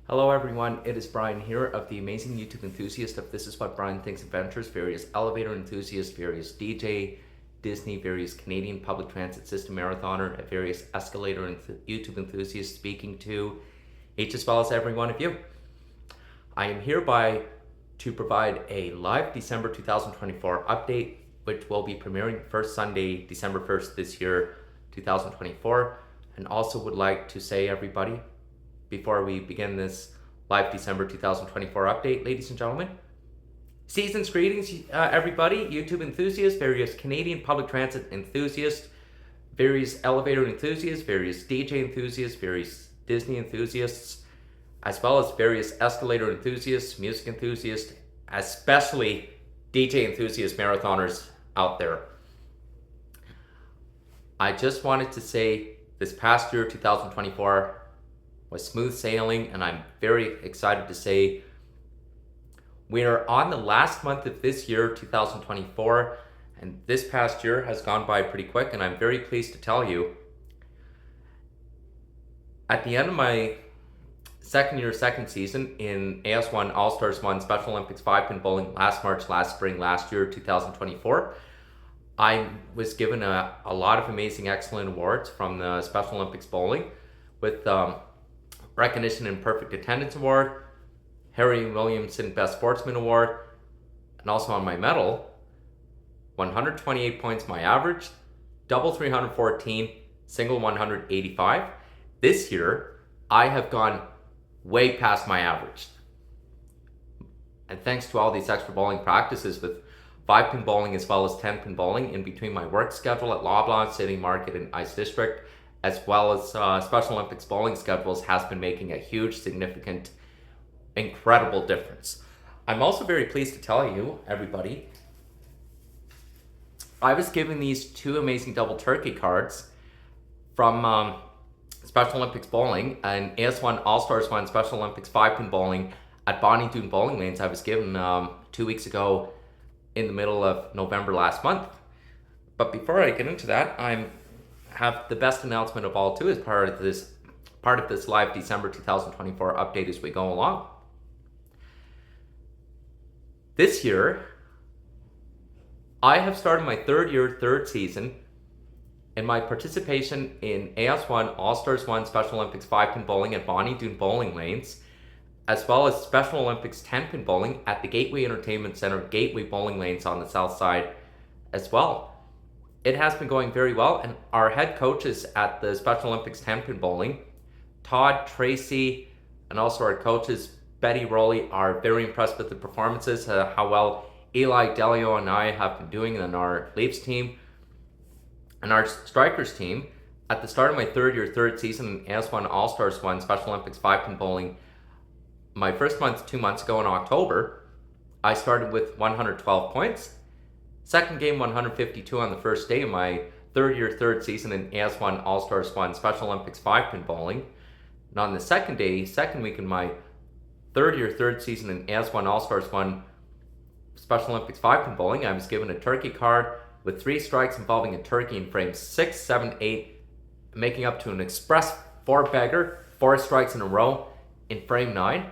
Hello everyone, it is Brian here of the amazing YouTube enthusiast of This Is What Brian Thinks Adventures, various elevator enthusiasts, various DJ, Disney, various Canadian public transit system marathoner, various escalator YouTube enthusiasts speaking to each as well as every one of you. I am hereby to provide a live December 2024 update, which will be premiering first Sunday, December 1st this year, 2024, and also would like to say everybody, before we begin this live December 2024 update, ladies and gentlemen, season's greetings, everybody, YouTube enthusiasts, various Canadian public transit enthusiasts, various elevator enthusiasts, various DJ enthusiasts, various Disney enthusiasts, as well as various escalator enthusiasts, music enthusiasts, especially DJ enthusiast marathoners out there. I just wanted to say this past year, 2024, was smooth sailing, and I'm very excited to say we're on the last month of this year, 2024, and this past year has gone by pretty quick, and I'm very pleased to tell you at the end of my second season in AS1 All-Stars 1 Special Olympics 5-pin bowling last March, last spring, last year, 2024, I was given a lot of amazing, excellent awards from the Special Olympics bowling with Recognition and Perfect Attendance Award, Harry Williamson Best Sportsman Award, and also on my medal, 128 points my average, double 314, single 185. This year, I have gone way past my average. And thanks to all these extra bowling practices with 5-pin bowling as well as 10-pin bowling in between my work schedule at Loblaw, City Market, and Ice District, as well as Special Olympics bowling schedules, has been making a huge, significant, incredible difference. I'm also very pleased to tell you, everybody, I was given these two amazing double turkey cards from Special Olympics bowling and AS1 All-Stars 1 Special Olympics 5-pin bowling at Bonnie Doon Bowling Lanes. I was given 2 weeks ago in the middle of November last month. But before I get into that, I have the best announcement of all too as part of this live December 2024 update as we go along. This year, I have started my third season in my participation in AS1 All-Stars 1 Special Olympics 5-pin bowling at Bonnie Doon Bowling Lanes, as well as Special Olympics 10-pin bowling at the Gateway Entertainment Center, Gateway Bowling Lanes on the south side as well. It has been going very well, and our head coaches at the Special Olympics 10-pin bowling, Todd, Tracy, and also our coaches, Betty Rowley, are very impressed with the performances, how well Eli Delio and I have been doing in our Leafs team. And our strikers team, at the start of my third season in AS1 All-Stars 1 Special Olympics 5-pin bowling, my first month, 2 months ago in October, I started with 112 points. Second game, 152 on the first day of my third season in AS1 All-Stars 1 Special Olympics 5-pin bowling. And on the second week in my third season in AS1 All-Stars 1 Special Olympics 5-pin bowling, I was given a turkey card with 3 strikes involving a turkey in frames 6, 7, 8, making up to an express 4-bagger, 4 strikes in a row in frame 9,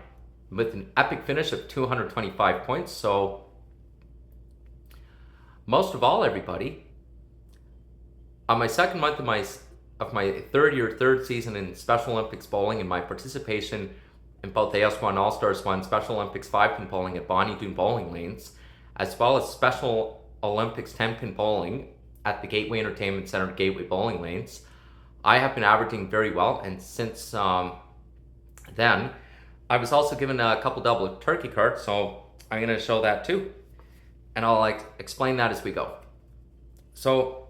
with an epic finish of 225 points. So most of all, everybody, on my second month of my third season in Special Olympics bowling and my participation in both AS1 All-Stars 1 Special Olympics 5-pin bowling at Bonnie Doon Bowling Lanes, as well as Special Olympics 10-pin bowling at the Gateway Entertainment Center, Gateway Bowling Lanes, I have been averaging very well. And since then, I was also given a couple double turkey cards, so I'm going to show that too. And I'll explain that as we go. So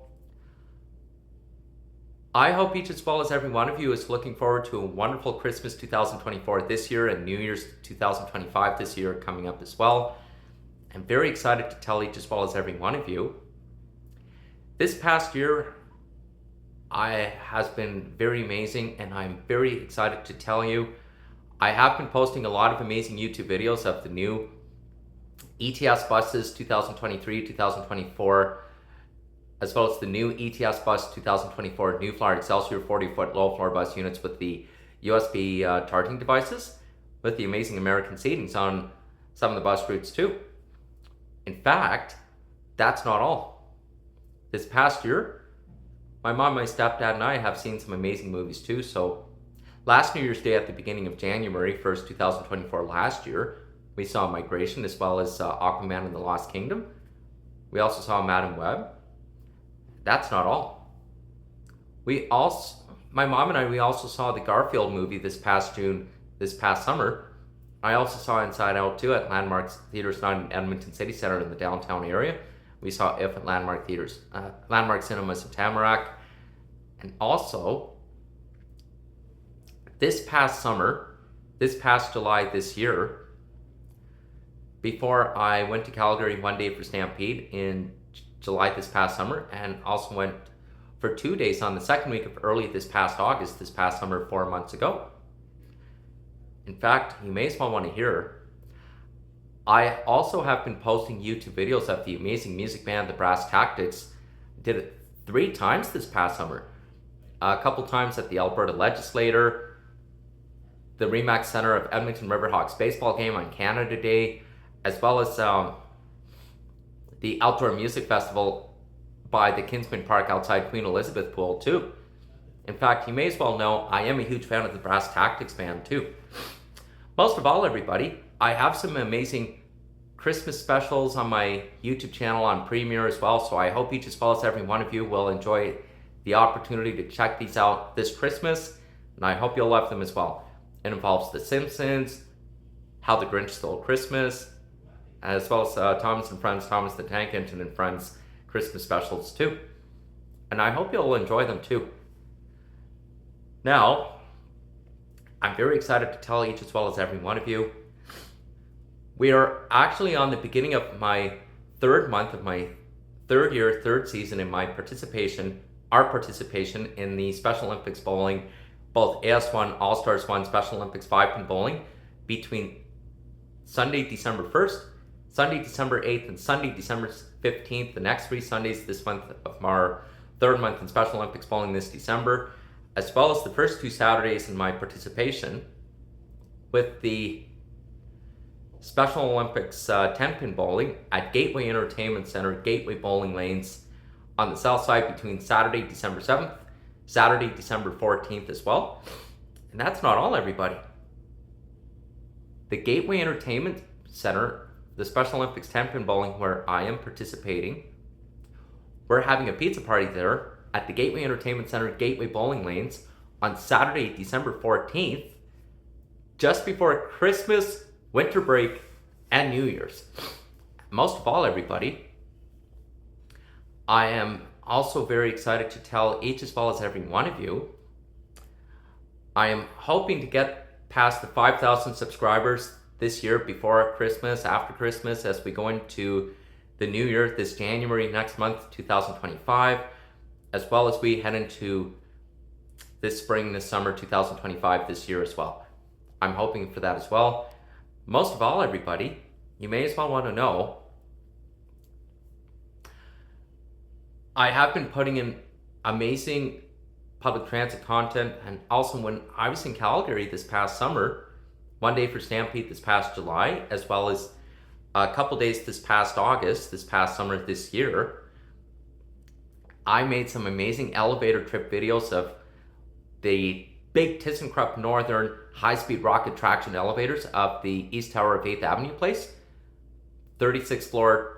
I hope each as well as every one of you is looking forward to a wonderful Christmas 2024 this year and New Year's 2025 this year coming up as well. I'm very excited to tell each as well as every one of you, this past year has been very amazing, and I'm very excited to tell you I have been posting a lot of amazing YouTube videos of the new ETS buses 2023-2024, as well as the new ETS bus 2024 New Flyer Excelsior 40-foot low floor bus units with the USB charging devices. with the amazing American seatings on some of the bus routes too. In fact, that's not all. This past year, my mom, my stepdad, and I have seen some amazing movies too. So last New Year's Day at the beginning of January 1st, 2024 last year, we saw Migration as well as Aquaman and the Lost Kingdom. We also saw Madam Web. That's not all. My mom and I, we also saw the Garfield movie this past summer. I also saw Inside Out 2 at Landmark Theaters, not in Edmonton City Center in the downtown area. We saw If at Landmark Theaters, Landmark Cinemas of Tamarack. And also, this past July this year, before I went to Calgary one day for Stampede in July this past summer, and also went for 2 days on the second week of early this past August, this past summer 4 months ago. In fact, you may as well want to hear, I also have been posting YouTube videos of the amazing music band, the Brass Tactics. Did it 3 times this past summer. A couple times at the Alberta Legislature, the Remax Center of Edmonton Riverhawks baseball game on Canada Day, as well as the Outdoor Music Festival by the Kinsman Park outside Queen Elizabeth Pool too. In fact, you may as well know I am a huge fan of the Brass Tactics band too. Most of all, everybody, I have some amazing Christmas specials on my YouTube channel on Premiere as well, so I hope each as well as every one of you will enjoy the opportunity to check these out this Christmas, and I hope you'll love them as well. It involves The Simpsons, How the Grinch Stole Christmas, as well as Thomas and Friends, Thomas the Tank Engine and Friends Christmas specials too. And I hope you'll enjoy them too. Now, I'm very excited to tell each as well as every one of you, we are actually on the beginning of my 3rd month of my 3rd year, 3rd season in my our participation in the Special Olympics bowling, both AS1, All-Stars 1, Special Olympics 5-pin bowling, between Sunday, December 1st, Sunday, December 8th, and Sunday, December 15th, the next 3 Sundays this month of our 3rd month in Special Olympics bowling this December, as well as the first 2 Saturdays in my participation with the Special Olympics 10-pin bowling at Gateway Entertainment Center, Gateway Bowling Lanes on the south side between Saturday, December 7th, Saturday, December 14th as well. And that's not all, everybody. The Gateway Entertainment Center, the Special Olympics 10-pin bowling where I am participating, we're having a pizza party there at the Gateway Entertainment Center, Gateway Bowling Lanes on Saturday, December 14th, just before Christmas, winter break, and New Year's. Most of all, everybody, I am also very excited to tell each as well as every one of you, I am hoping to get past the 5,000 subscribers this year before Christmas, after Christmas, as we go into the new year this January next month, 2025, as well as we head into this spring, this summer, 2025 this year as well. I'm hoping for that as well. Most of all, everybody, you may as well want to know, I have been putting in amazing public transit content, and also when I was in Calgary this past summer, one day for Stampede this past July, as well as a couple days this past August, this past summer this year, I made some amazing elevator trip videos of the big ThyssenKrupp Northern high-speed rocket traction elevators of the East Tower of 8th Avenue Place, 36th floor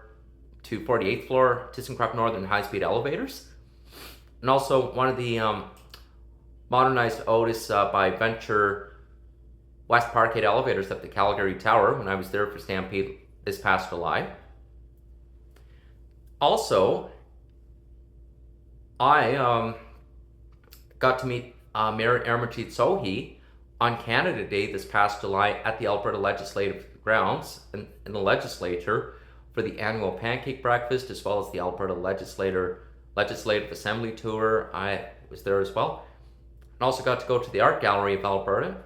to 48th floor ThyssenKrupp Northern high-speed elevators, and also one of the modernized Otis by Venture West Parkgate elevators at the Calgary Tower when I was there for Stampede this past July. Also, I got to meet Mayor Amarjeet Sohi on Canada Day this past July at the Alberta Legislative Grounds in the Legislature for the annual pancake breakfast, as well as the Alberta Legislative Assembly tour. I was there as well. And also got to go to the Art Gallery of Alberta.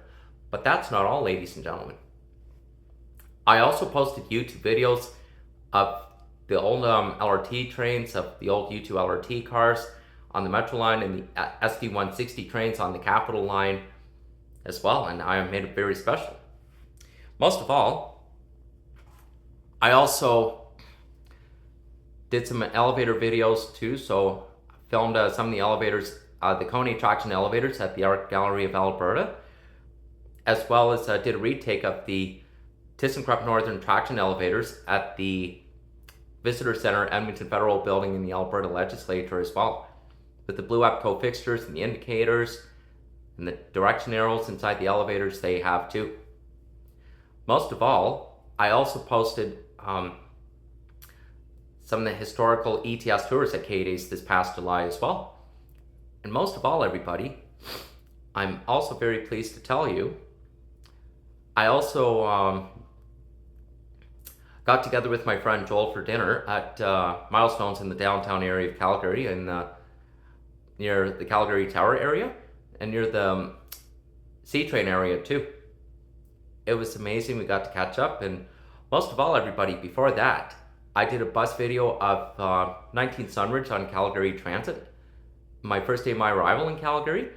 But that's not all, ladies and gentlemen. I also posted YouTube videos of the old LRT trains, of the old U2 LRT cars on the Metro line, and the SD160 trains on the Capital line as well, and I made it very special. Most of all, I also did some elevator videos too. So I filmed some of the elevators, the Kone Attraction elevators at the Art Gallery of Alberta, as well as did a retake of the ThyssenKrupp Northern Traction elevators at the Visitor Center, Edmonton Federal Building in the Alberta Legislature as well, with the Blue EPCO fixtures and the indicators and the direction arrows inside the elevators they have too. Most of all, I also posted some of the historical ETS tours at K-Days this past July as well. And most of all, everybody, I'm also very pleased to tell you, I also got together with my friend Joel for dinner at Milestones in the downtown area of Calgary, and near the Calgary Tower area, and near the C-Train area too. It was amazing. We got to catch up, and most of all, everybody, before that, I did a bus video of 19 Sunridge on Calgary Transit, my first day of my arrival in Calgary.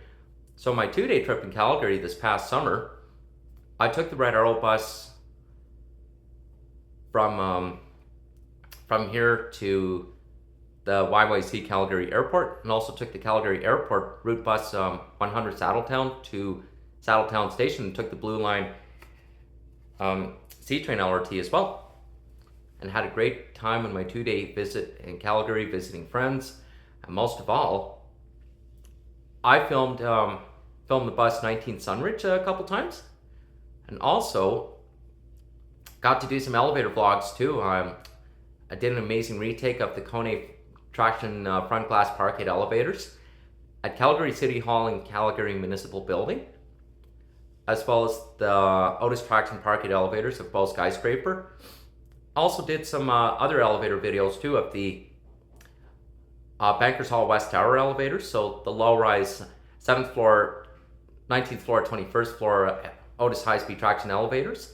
So my 2-day trip in Calgary this past summer, I took the Red Arrow bus from here to the YYC Calgary Airport, and also took the Calgary Airport route bus 100 Saddletown to Saddletown Station, and took the Blue Line C-Train LRT as well, and had a great time on my 2-day visit in Calgary, visiting friends. And most of all, I filmed the bus 19 Sunridge a couple times, and also got to do some elevator vlogs too. I did an amazing retake of the Kone Traction front glass parkade elevators at Calgary City Hall and Calgary Municipal Building, as well as the Otis Traction parkade elevators of both Skyscraper. Also did some other elevator videos too of the Bankers Hall West Tower elevators, so the low-rise 7th floor, 19th floor, 21st floor Otis high-speed traction elevators,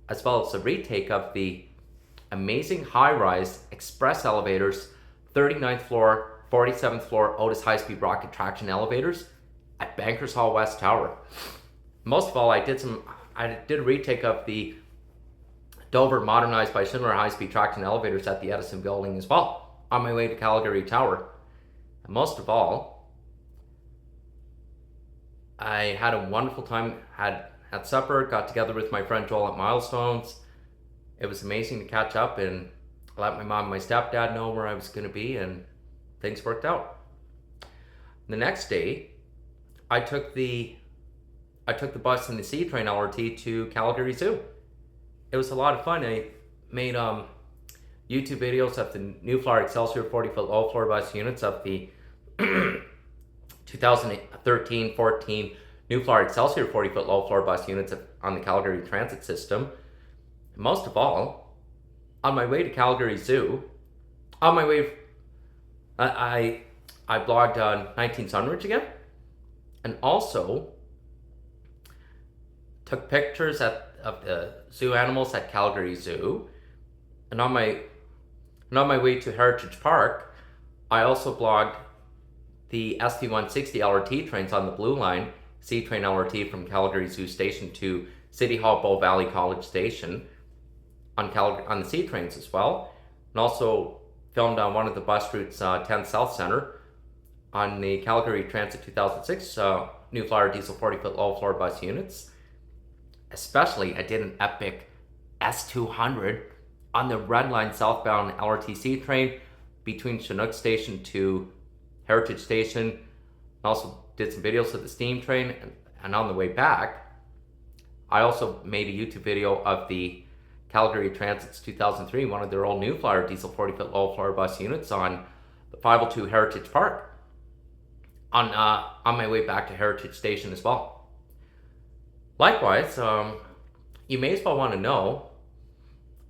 as well as a retake of the amazing high-rise express elevators, 39th floor, 47th floor Otis high-speed rocket traction elevators at Bankers Hall West Tower. Most of all, I did a retake of the Dover modernized by Schindler high-speed traction elevators at the Edison Building as well, on my way to Calgary Tower. And most of all, I had a wonderful time, had supper, got together with my friend Joel at Milestones. It was amazing to catch up and let my mom and my stepdad know where I was going to be, and things worked out. The next day, I took the bus and the C-Train LRT to Calgary Zoo. It was a lot of fun. I made YouTube videos of the New Flyer Excelsior 40-foot low floor bus units of the 2013-14 New Flyer Excelsior 40-foot low floor bus units on the Calgary Transit System. Most of all, on my way to Calgary Zoo, on my way, I blogged on 19 Sunridge again, and also took pictures of the zoo animals at Calgary Zoo. And on my way to Heritage Park, I also blogged the ST160 LRT trains on the Blue Line C-Train LRT from Calgary Zoo Station to City Hall Bow Valley College Station on the C-Trains as well. And also filmed on one of the bus routes, 10 South Center, on the Calgary Transit 2006 New Flyer diesel 40-foot low floor bus units. Especially, I did an epic S200 on the Red Line southbound LRT train between Chinook Station to Heritage Station. And also did some videos of the steam train, and on the way back, I also made a YouTube video of the Calgary Transit's 2003, one of their old New Flyer diesel 40-foot low floor bus units on the 502 Heritage Park on my way back to Heritage Station as well. Likewise, you may as well want to know,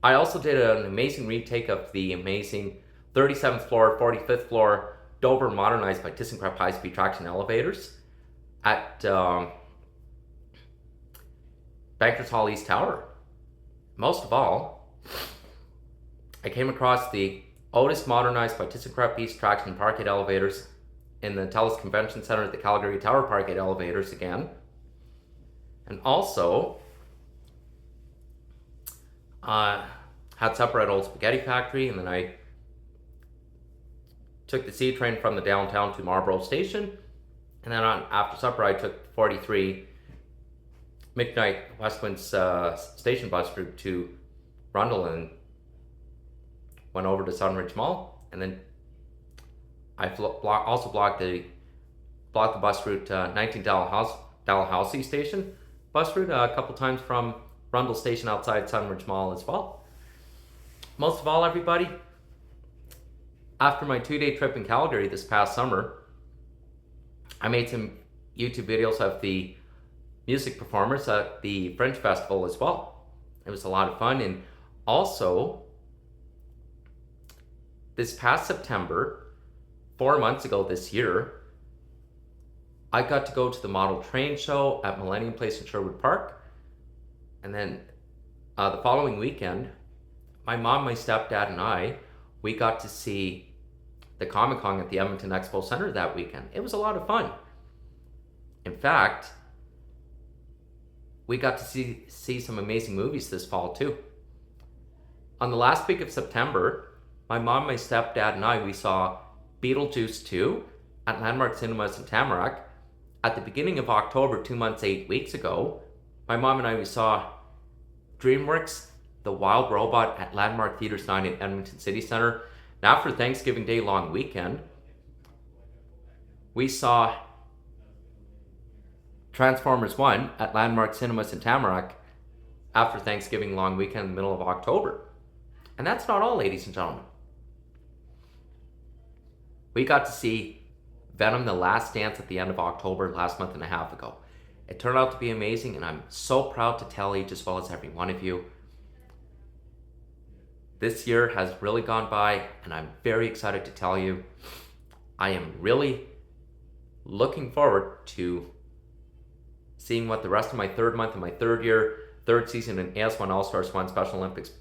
I also did an amazing retake of the amazing 37th floor, 45th floor Dover modernized by ThyssenKrupp high-speed traction elevators at Bankers Hall East Tower. Most of all, I came across the Otis modernized by ThyssenKrupp East traction parkade elevators in the TELUS Convention Center at the Calgary Tower parkade elevators again. And also Had supper at Old Spaghetti Factory, and then I took the C train from the downtown to Marlborough Station, and then after supper I took 43 McKnight Westwinds station bus route to Rundle and went over to Sunridge Mall, and then I also blocked the bus route 19 Dalhousie Station bus route a couple times from Rundle Station outside Sunridge Mall as well. Most of all, everybody, after my 2-day trip in Calgary this past summer, I made some YouTube videos of the music performers at the Fringe Festival as well. It was a lot of fun. And also, this past September, 4 months ago this year, I got to go to the model train show at Millennium Place in Sherwood Park. And then the following weekend, my mom, my stepdad, and I, we got to see the Comic-Con at the Edmonton Expo Center that weekend. It was a lot of fun. In fact, we got to see some amazing movies this fall too. On the last week of September, my mom, my stepdad, and I, we saw Beetlejuice 2 at Landmark Cinemas in Tamarack. At the beginning of October, 2 months, 8 weeks ago, my mom and I, we saw DreamWorks The Wild Robot at Landmark Theatres 9 in Edmonton City Centre. And after Thanksgiving Day long weekend, we saw Transformers 1 at Landmark Cinemas in Tamarack after Thanksgiving long weekend in the middle of October. And that's not all, ladies and gentlemen. We got to see Venom: The Last Dance at the end of October last month and a half ago. It turned out to be amazing, and I'm so proud to tell each as well as every one of you, this year has really gone by, and I'm very excited to tell you I am really looking forward to seeing what the rest of my third month and my third season in AS1 All-Stars 1 Special Olympics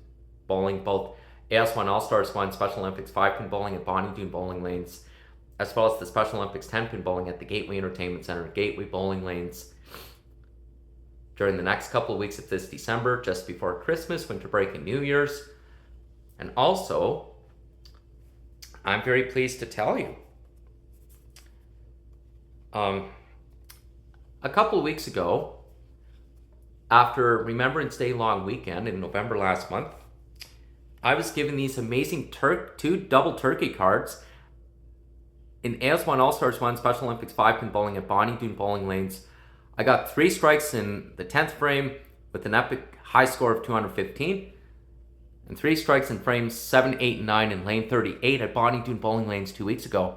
Bowling, both AS1 All-Stars 1 Special Olympics 5-pin bowling at Bonnie Doon Bowling Lanes, as well as the Special Olympics 10-pin bowling at the Gateway Entertainment Center, Gateway Bowling Lanes, during the next couple of weeks of this December, just before Christmas, winter break, and New Year's. And also, I'm very pleased to tell you, a couple of weeks ago, after Remembrance Day long weekend in November last month, I was given these amazing two double turkey cards in AS1 All-Stars 1 Special Olympics 5-pin bowling at Bonnie Doon Bowling Lanes. I got 3 strikes in the 10th frame with an epic high score of 215, and 3 strikes in frames 7, 8, and 9 in lane 38 at Bonnie Doon Bowling Lanes 2 weeks ago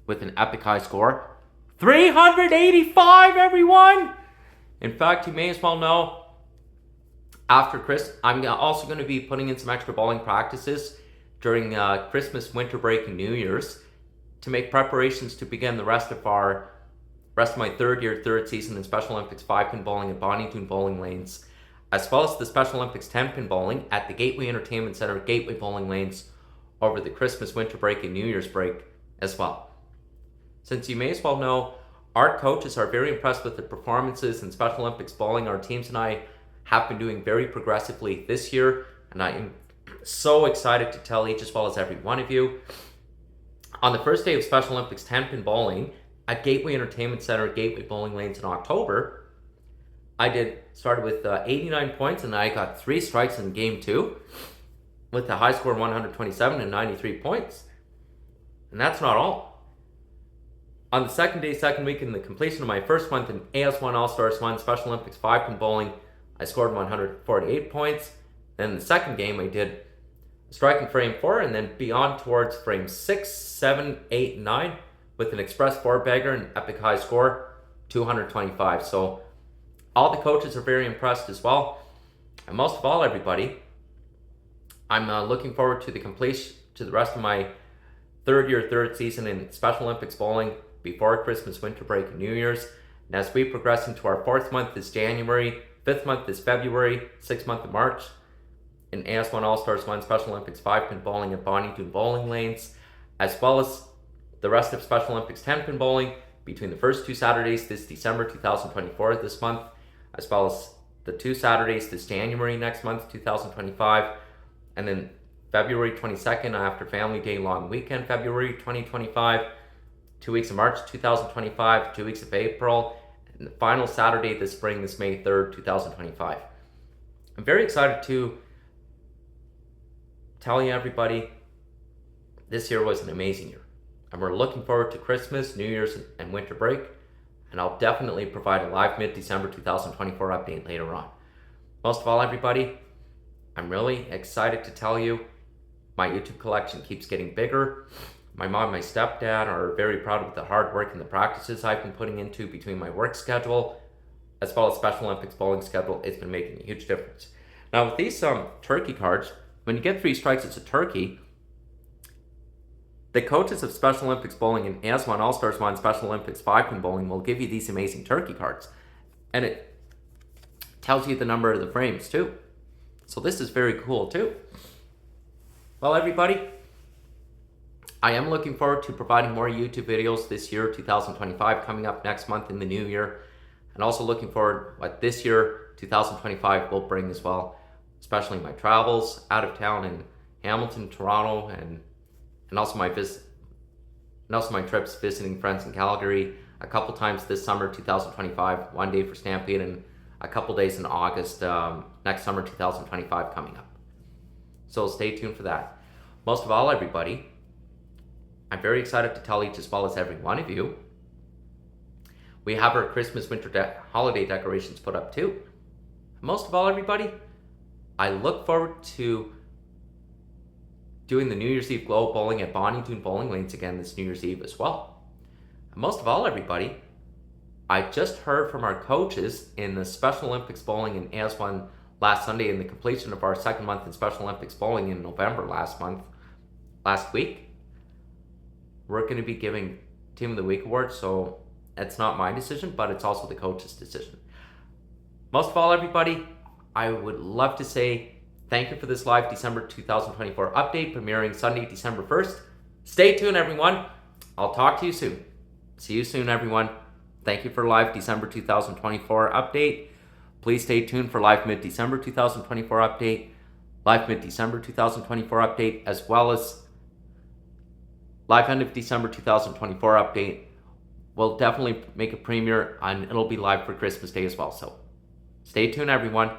with an epic high score 385, everyone! In fact, you may as well know, after Christmas, I'm also going to be putting in some extra bowling practices during Christmas, winter break, and New Year's to make preparations to begin the rest of my third season in Special Olympics 5-pin bowling at Bonnie Doon Bowling Lanes, as well as the Special Olympics 10-pin bowling at the Gateway Entertainment Center, Gateway Bowling Lanes, over the Christmas, winter break, and New Year's break as well. Since you may as well know, our coaches are very impressed with the performances in Special Olympics bowling. Our teams and I have been doing very progressively this year, and I am so excited to tell each as well as every one of you. On the first day of Special Olympics 10-pin bowling at Gateway Entertainment Center, Gateway Bowling Lanes in October, I started with 89 points, and I got 3 strikes in game 2 with a high score of 127 and 93 points. And that's not all. On the second day, second week, in the completion of my first month in AS1 All-Stars 1 Special Olympics 5-pin bowling, I scored 148 points. Then in the second game, I did a strike in frame 4, and then beyond towards frame 6, 7, 8, and 9 with an express 4-bagger and epic high score, 225. So all the coaches are very impressed as well. And most of all, everybody, I'm looking forward to the rest of my third season in Special Olympics bowling before Christmas, winter break, and New Year's. And as we progress into our 4th month is January, 5th month is February, 6th month of March, in AS1 All-Stars 1 Special Olympics 5-pin bowling at Bonnie Doon Bowling Lanes, as well as the rest of Special Olympics 10-pin bowling between the first 2 Saturdays this December 2024 this month, as well as the 2 Saturdays this January next month, 2025, and then February 22nd after Family Day long weekend, February 2025, 2 weeks of March 2025, 2 weeks of April, and the final Saturday this spring, this May 3rd, 2025. I'm very excited to tell you, everybody, this year was an amazing year. And we're looking forward to Christmas, New Year's, and winter break. And I'll definitely provide a live mid-December 2024 update later on. Most of all, everybody, I'm really excited to tell you my YouTube collection keeps getting bigger. My mom and my stepdad are very proud of the hard work and the practices I've been putting into between my work schedule as well as Special Olympics bowling schedule. It's been making a huge difference. Now with these turkey cards, when you get 3 strikes, it's a turkey. The coaches of Special Olympics bowling and AS1 All-Stars 1 Special Olympics 5-pin bowling will give you these amazing turkey cards. And it tells you the number of the frames too. So this is very cool too. Well, everybody, I am looking forward to providing more YouTube videos this year, 2025, coming up next month in the new year. And also looking forward what this year, 2025, will bring as well, especially my travels out of town in Hamilton, Toronto, and also my trips visiting friends in Calgary a couple times this summer 2025, 1 day for Stampede and a couple days in August next summer 2025 coming up. So stay tuned for that. Most of all, everybody, I'm very excited to tell each as well as every one of you, we have our Christmas winter holiday decorations put up too. Most of all, everybody, I look forward to doing the New Year's Eve glow bowling at Bonnytoon Bowling Lanes again this New Year's Eve as well. And most of all, everybody, I just heard from our coaches in the Special Olympics bowling in AS1 last Sunday in the completion of our second month in Special Olympics bowling in November last week. We're going to be giving Team of the Week awards, so it's not my decision, but it's also the coach's decision. Most of all, everybody, I would love to say thank you for this live December 2024 update premiering Sunday, December 1st. Stay tuned, everyone. I'll talk to you soon. See you soon, everyone. Thank you for live December 2024 update. Please stay tuned for live mid-December 2024 update, live mid-December 2024 update, as well as live end of December 2024 update. We'll definitely make a premiere and it'll be live for Christmas Day as well. So stay tuned, everyone.